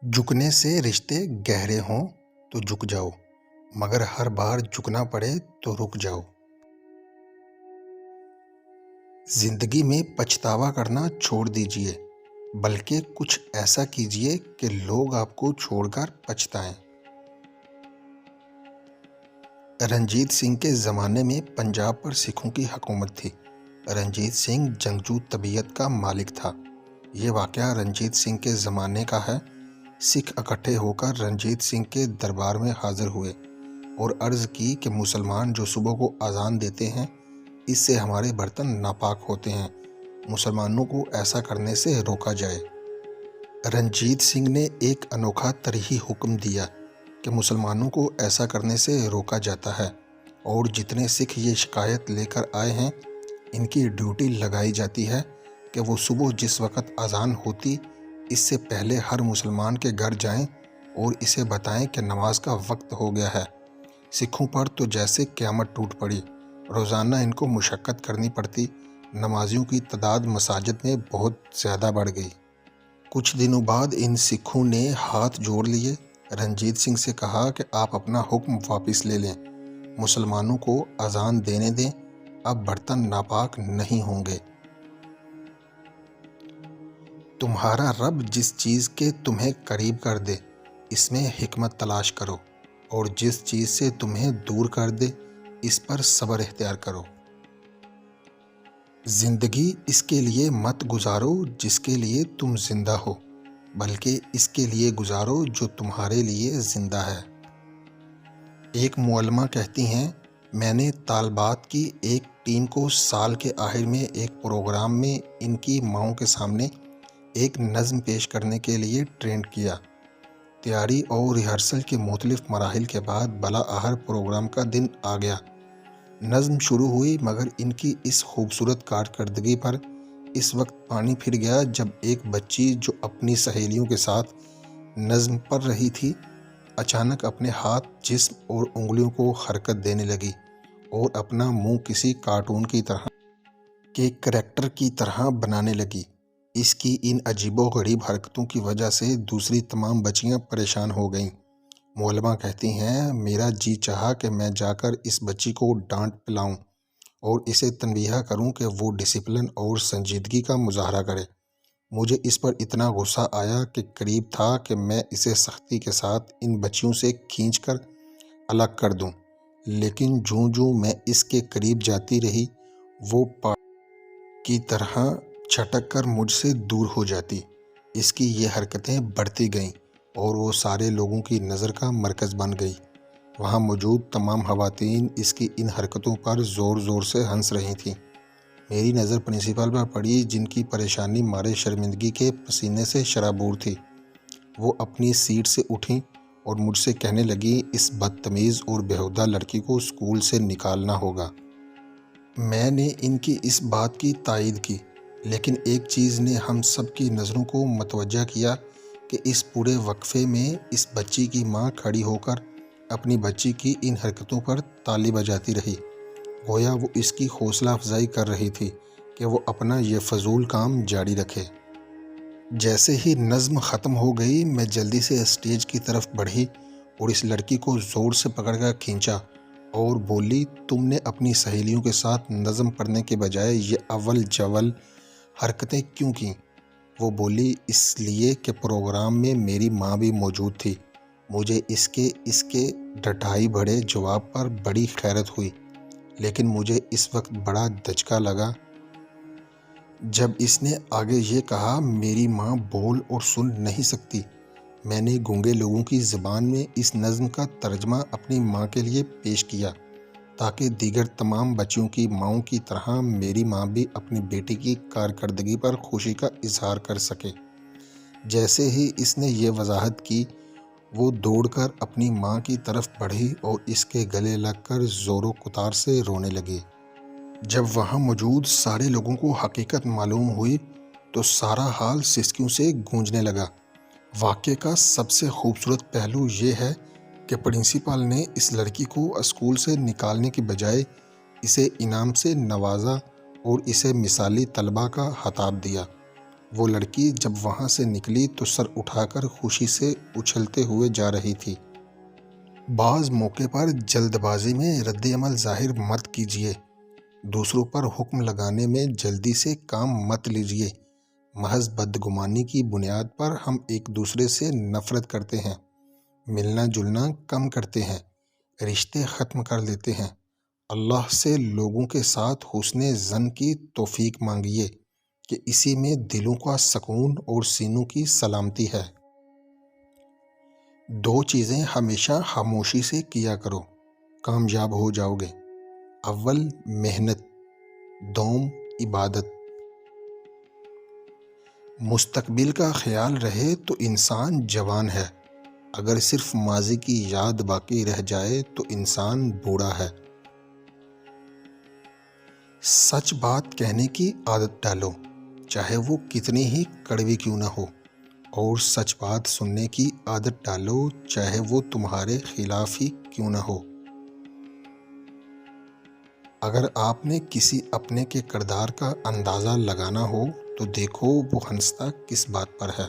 جھکنے سے رشتے گہرے ہوں تو جھک جاؤ، مگر ہر بار جھکنا پڑے تو رک جاؤ۔ زندگی میں پچھتاوا کرنا چھوڑ دیجئے، بلکہ کچھ ایسا کیجئے کہ لوگ آپ کو چھوڑ کر پچھتائیں۔ رنجیت سنگھ کے زمانے میں پنجاب پر سکھوں کی حکومت تھی۔ رنجیت سنگھ جنگجو طبیعت کا مالک تھا۔ یہ واقعہ رنجیت سنگھ کے زمانے کا ہے۔ سکھ اکٹھے ہو کر رنجیت سنگھ کے دربار میں حاضر ہوئے اور عرض کی کہ مسلمان جو صبح کو اذان دیتے ہیں اس سے ہمارے برتن ناپاک ہوتے ہیں، مسلمانوں کو ایسا کرنے سے روکا جائے۔ رنجیت سنگھ نے ایک انوکھا طرحی حکم دیا کہ مسلمانوں کو ایسا کرنے سے روکا جاتا ہے، اور جتنے سکھ یہ شکایت لے کر آئے ہیں ان کی ڈیوٹی لگائی جاتی ہے کہ وہ صبح جس وقت اذان ہوتی اس سے پہلے ہر مسلمان کے گھر جائیں اور اسے بتائیں کہ نماز کا وقت ہو گیا ہے۔ سکھوں پر تو جیسے قیامت ٹوٹ پڑی۔ روزانہ ان کو مشقت کرنی پڑتی، نمازیوں کی تعداد مساجد میں بہت زیادہ بڑھ گئی۔ کچھ دنوں بعد ان سکھوں نے ہاتھ جوڑ لیے، رنجیت سنگھ سے کہا کہ آپ اپنا حکم واپس لے لیں، مسلمانوں کو اذان دینے دیں، اب برتن ناپاک نہیں ہوں گے۔ تمہارا رب جس چیز کے تمہیں قریب کر دے اس میں حکمت تلاش کرو، اور جس چیز سے تمہیں دور کر دے اس پر صبر اختیار کرو۔ زندگی اس کے لیے مت گزارو جس کے لیے تم زندہ ہو، بلکہ اس کے لیے گزارو جو تمہارے لیے زندہ ہے۔ ایک معلمہ کہتی ہیں، میں نے طالبات کی ایک ٹیم کو سال کے آخر میں ایک پروگرام میں ان کی ماؤں کے سامنے ایک نظم پیش کرنے کے لیے ٹرینڈ کیا۔ تیاری اور ریہرسل کے مختلف مراحل کے بعد بالآخر پروگرام کا دن آ گیا۔ نظم شروع ہوئی، مگر ان کی اس خوبصورت کارکردگی پر اس وقت پانی پھر گیا جب ایک بچی جو اپنی سہیلیوں کے ساتھ نظم پڑھ رہی تھی اچانک اپنے ہاتھ، جسم اور انگلیوں کو حرکت دینے لگی اور اپنا منہ کسی کارٹون کی طرح کے کریکٹر کی طرح بنانے لگی۔ اس کی ان عجیب و غریب حرکتوں کی وجہ سے دوسری تمام بچیاں پریشان ہو گئیں۔ معلمہ کہتی ہیں، میرا جی چاہا کہ میں جا کر اس بچی کو ڈانٹ پلاؤں اور اسے تنبیہ کروں کہ وہ ڈسپلن اور سنجیدگی کا مظاہرہ کرے۔ مجھے اس پر اتنا غصہ آیا کہ قریب تھا کہ میں اسے سختی کے ساتھ ان بچیوں سے کھینچ کر الگ کر دوں، لیکن جوں جوں میں اس کے قریب جاتی رہی وہ پاڑ کی طرح چھٹک کر مجھ سے دور ہو جاتی۔ اس کی یہ حرکتیں بڑھتی گئیں اور وہ سارے لوگوں کی نظر کا مرکز بن گئی۔ وہاں موجود تمام خواتین اس کی ان حرکتوں پر زور زور سے ہنس رہی تھیں۔ میری نظر پرنسپل پر پڑی، جن کی پریشانی مارے شرمندگی کے پسینے سے شرابور تھی۔ وہ اپنی سیٹ سے اٹھیں اور مجھ سے کہنے لگیں، اس بدتمیز اور بیہودہ لڑکی کو اسکول سے نکالنا ہوگا۔ میں نے ان کی اس بات کی تائید کی، لیکن ایک چیز نے ہم سب کی نظروں کو متوجہ کیا کہ اس پورے وقفے میں اس بچی کی ماں کھڑی ہو کر اپنی بچی کی ان حرکتوں پر تالی بجاتی رہی، گویا وہ اس کی حوصلہ افزائی کر رہی تھی کہ وہ اپنا یہ فضول کام جاری رکھے۔ جیسے ہی نظم ختم ہو گئی میں جلدی سے اسٹیج کی طرف بڑھی اور اس لڑکی کو زور سے پکڑ کر کھینچا اور بولی، تم نے اپنی سہیلیوں کے ساتھ نظم پڑھنے کے بجائے یہ اول جول حرکتیں کیوں کیں؟ وہ بولی، اس لیے کہ پروگرام میں میری ماں بھی موجود تھی۔ مجھے اس کے ڈٹائی بھرے جواب پر بڑی حیرت ہوئی، لیکن مجھے اس وقت بڑا دھچکا لگا جب اس نے آگے یہ کہا، میری ماں بول اور سن نہیں سکتی۔ میں نے گونگے لوگوں کی زبان میں اس نظم کا ترجمہ اپنی ماں کے لیے پیش کیا تاکہ دیگر تمام بچیوں کی ماؤں کی طرح میری ماں بھی اپنی بیٹی کی کارکردگی پر خوشی کا اظہار کر سکے۔ جیسے ہی اس نے یہ وضاحت کی وہ دوڑ کر اپنی ماں کی طرف بڑھی اور اس کے گلے لگ کر زور و قطار سے رونے لگی۔ جب وہاں موجود سارے لوگوں کو حقیقت معلوم ہوئی تو سارا ہال سسکیوں سے گونجنے لگا۔ واقعے کا سب سے خوبصورت پہلو یہ ہے کہ پرنسپل نے اس لڑکی کو اسکول سے نکالنے کی بجائے اسے انعام سے نوازا اور اسے مثالی طلباء کا خطاب دیا۔ وہ لڑکی جب وہاں سے نکلی تو سر اٹھا کر خوشی سے اچھلتے ہوئے جا رہی تھی۔ بعض موقع پر جلد بازی میں رد عمل ظاہر مت کیجیے، دوسروں پر حکم لگانے میں جلدی سے کام مت لیجیے۔ محض بدگمانی کی بنیاد پر ہم ایک دوسرے سے نفرت کرتے ہیں، ملنا جلنا کم کرتے ہیں، رشتے ختم کر دیتے ہیں۔ اللہ سے لوگوں کے ساتھ حسن ظن کی توفیق مانگیے کہ اسی میں دلوں کا سکون اور سینوں کی سلامتی ہے۔ 2 چیزیں ہمیشہ خاموشی سے کیا کرو، کامیاب ہو جاؤ گے۔ اول محنت، دوم عبادت۔ مستقبل کا خیال رہے تو انسان جوان ہے، اگر صرف ماضی کی یاد باقی رہ جائے تو انسان بوڑھا ہے۔ سچ بات کہنے کی عادت ڈالو، چاہے وہ کتنی ہی کڑوی کیوں نہ ہو، اور سچ بات سننے کی عادت ڈالو، چاہے وہ تمہارے خلاف ہی کیوں نہ ہو۔ اگر آپ نے کسی اپنے کے کردار کا اندازہ لگانا ہو تو دیکھو وہ ہنستا کس بات پر ہے۔